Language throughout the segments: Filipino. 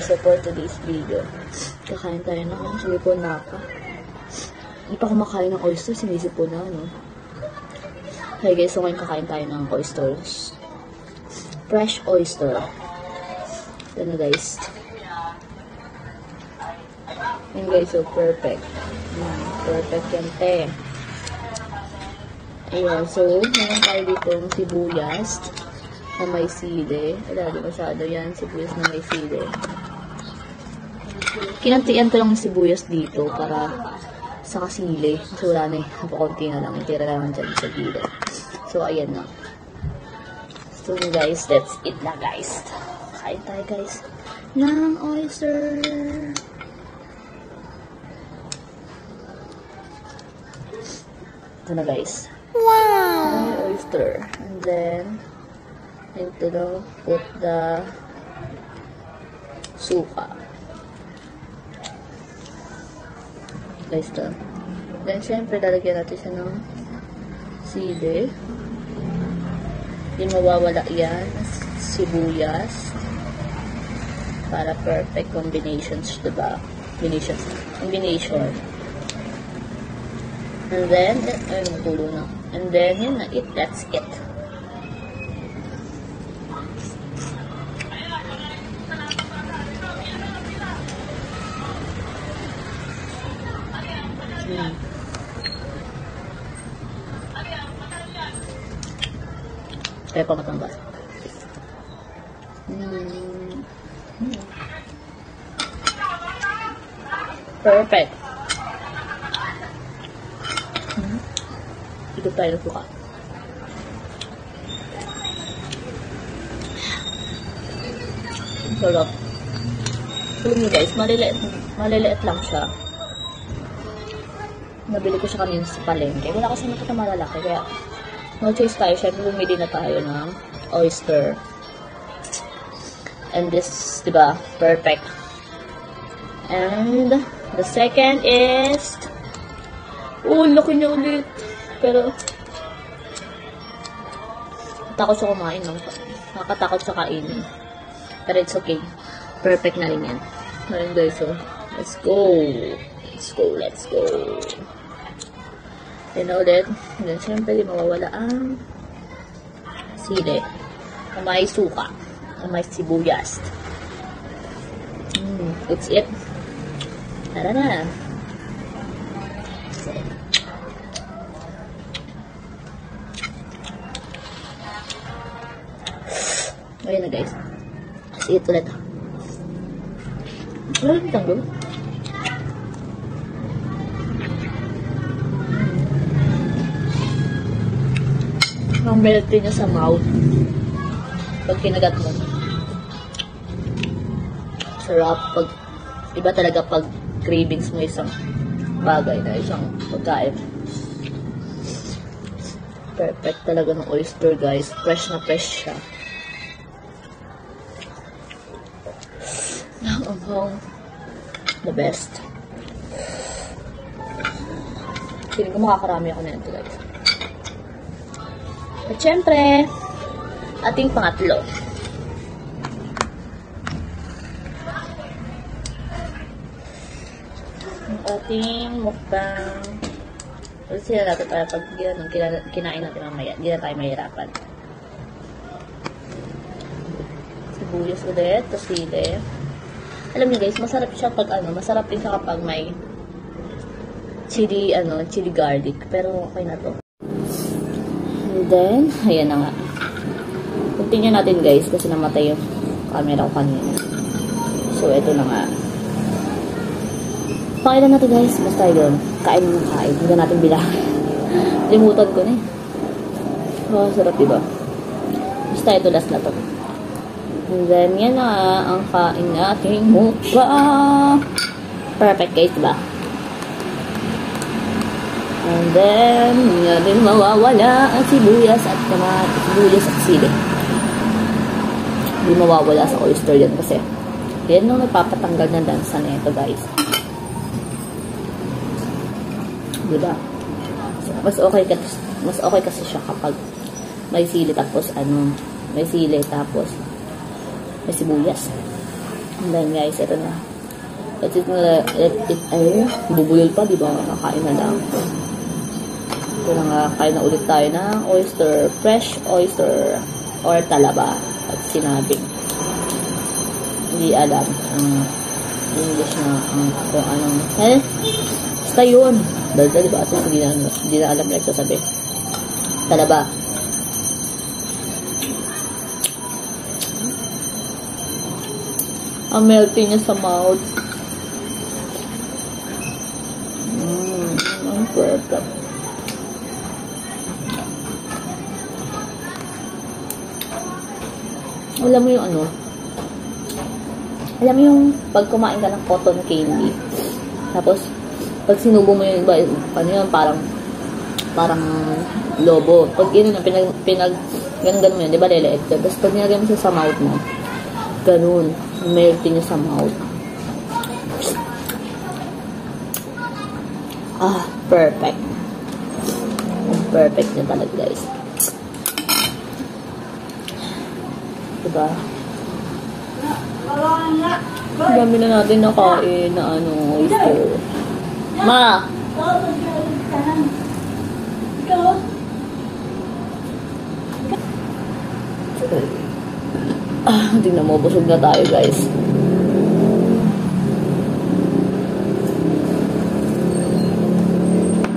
guys, so for today's video, kakain tayo ng sipon napa. Hindi pa kumakain ng oyster, sinisipon na, no? Okay guys, so ngayon kakain tayo ng oysters. Fresh oyster. Ito na guys. Yan guys, so perfect. Perfect yan, te. Ayan, so meron tayo ditong sibuyas na may sili. Wala, di masyado yan. Sibuyas na may sili. Kinantian ko lang yung sibuyas dito para sa kasili. So wala na eh. Napakunti na lang. Tira naman dyan sa gilid. So ayan na. So guys, that's it na guys. Kain tayo guys ng oyster. Ito na guys. Wow! Oyster. And then, into the, put the suka. Guys, ito. Then, syempre, lalagyan natin siya ng sili. Hindi mawawala yan. Sibuyas. Para perfect combinations, diba? Combination. And then, ay, magulo na. And then, yun na it. That's it. Kaya pa matanggal. Perfect. Ito tayo na suka. Sarap. Alam niyo guys, maliliit lang siya. Nabili ko siya kanina sa palengke. Wala kasi nakita malalaki. Kaya, no choice tayo. Siyempre, bumili na tayo ng oyster. And this, diba? Perfect. And, the second is, oh, laki niya ulit. Pero, takot siya kumain, no? Nakakatakot siya kainin. Pero it's okay. Perfect na rin yan. Ayun guys, so, let's go. Let's go, let's go. Then ulit, then syempre, di mawawala ang sili. Ang may suka. Ang may sibuyas. It's it. Tara na. Ayan na guys. See it ulit. Wala yung tanggol. Ang melty niya sa mouth. Pag kinagat mo. Sarap. Pag, iba talaga pag cravings mo isang bagay na isang pagkain. Perfect talaga ng oyster guys. Fresh na fresh siya. The best. Feeling ko makakarami ako na ito guys. At syempre, ating pangatlo. Ang ating mukbang. Kasi sila natin para pag kinain natin mamaya. Hindi na tayo mahirapan. Sibuyas ulit. Tapos sili. Alam niyo guys, masarap siya pag masarap din siya kapag may chili, chili garlic. Pero okay na to. And then, ayan na nga. Continue natin guys kasi namatay yung camera ko kanina. So, ito na nga. Pakailan natin guys. Basta yun. Kain ng kain. Hindi natin bilang. Limutan ko na eh. Oh, sarap diba? Basta ito last na to. And then, yan na ang kain nating mukbang. Perfect guys, diba? And then, yan din mawawala ang sibuyas at kamatis. Sibuyas at sili. Hindi mawawala sa oyster yan kasi yan nung nagpapatanggal ng lansa na ito guys. Diba? Mas okay kasi siya kapag may sili tapos may sili tapos may sibuyas. And then guys, ito na. Let it ay, bubulol pa, di ba? Nakain na lang. Ito na nga, kain na ulit tayo ng oyster, fresh oyster, or talaba. At sinabing, hindi alam ang English na kung anong, basta yun. Dahil ba? At hindi na alam na nagsasabi. Talaba. Ang melting niya sa mouth. Ang perfect. Alam mo yung ano? Alam mo yung pag kumain ka ng cotton candy. Tapos, pag sinubo mo yung iba, ano yun, parang lobo. Pag yun, ganun mo yun, di ba, leleet ka. Tapos pag nilagay mo siya sa mouth mo, ganun, melting niya sa mouth. Perfect. Perfect niya talaga, guys. Diba? Dami na natin nakain na oyster. Ma! Tingnan mo, busog na tayo, guys.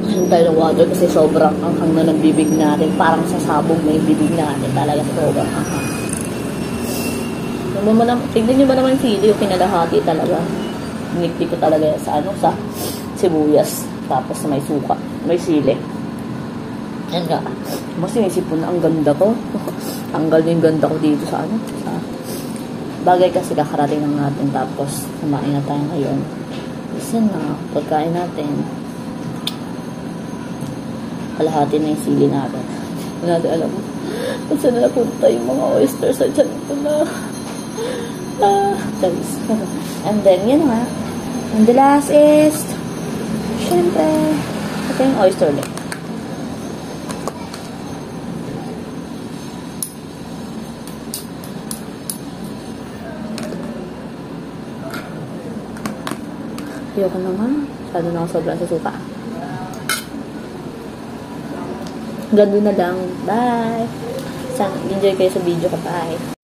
Ano tayo ng water kasi sobrang anghang na ng bibig natin. Parang sasabog na yung bibig natin. Talaga sobrang anghang. Tignan nyo ba naman yung sili yung kinalahati talaga. Ninikti ko talaga sa sa sibuyas. Tapos may suka. May sili. Yan nga. Mas sinisip ko na ang ganda ko. Tanggal na yung ganda ko dito sa sa bagay kasi kakarating ng natin. Tapos kumain na tayo ngayon. Kasi na, pagkain natin, kalahati na yung sili natin. Hindi natin alam mo. Kung saan na napunta yung mga oysters sa dyan ito na. And then, yun nga. And the last is, syempre, ito yung oyster ulit. Ayoko naman. Masyado na ako sobrang sa suka. Ganda na lang. Bye! Enjoy kayo sa video ko. Bye!